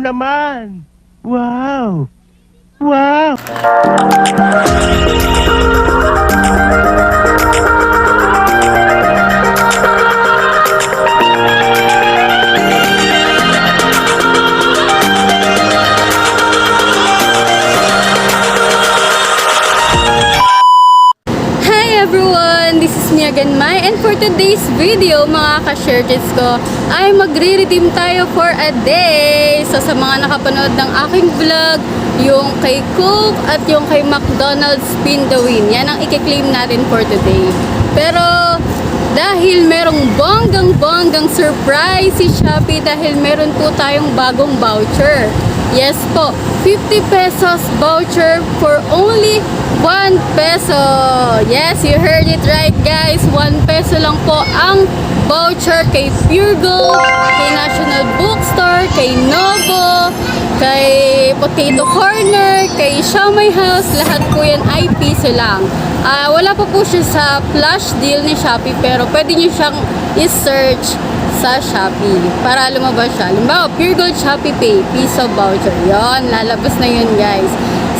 naman! Wow! Wow! This is me again, Mhye, and for today's video, mga ka-sharedits ko, ay magre-redeem tayo for a day. So sa mga nakapanood ng aking vlog, yung kay Coke at yung kay McDonald Spin the Win, yan ang i-claim natin for today. Pero dahil merong bonggang surprise si Shopee dahil meron po tayong bagong voucher. Yes po, 50 pesos voucher for only 1 peso. Yes, you heard it right guys. 1 peso lang po ang voucher kay Pure Gold, kay National Bookstore, kay Novo, kay Potato Corner, kay Shopee House. Lahat po yan ay piso lang. Wala pa po siya sa flash deal ni Shopee pero pwede nyo siyang i-search sa Shopee para lumabas siya. Halimbawa, Pure Gold Shopee Pay, piso voucher. Yon, lalabas na yun guys.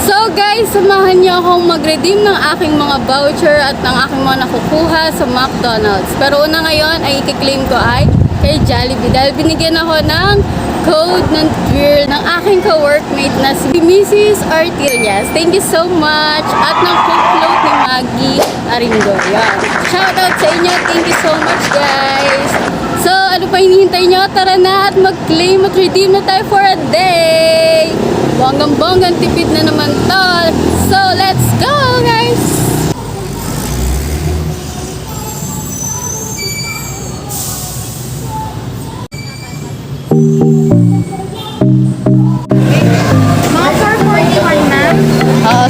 So guys, samahan niyo akong mag-redeem ng aking mga voucher at ng aking mga nakukuha sa McDonald's. Pero una ngayon ay i-claim ko ay kay Jollibee dahil binigyan ako ng code ng twirl ng aking ka-workmate na si Mrs. Artillas. Thank you so much. At ng cook float ni Maggie Aringo. Yan. Shoutout sa inyo. Thank you so much guys. So ano pa hinihintay nyo? Tara na at mag-claim at redeem na tayo for a day. Bonggang tipid na naman to. So let's go guys. Mga 441 ma'am.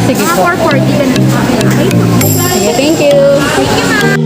Sige Mga po. 440 ganun po. Okay. Sige, thank you. Thank you ma'am.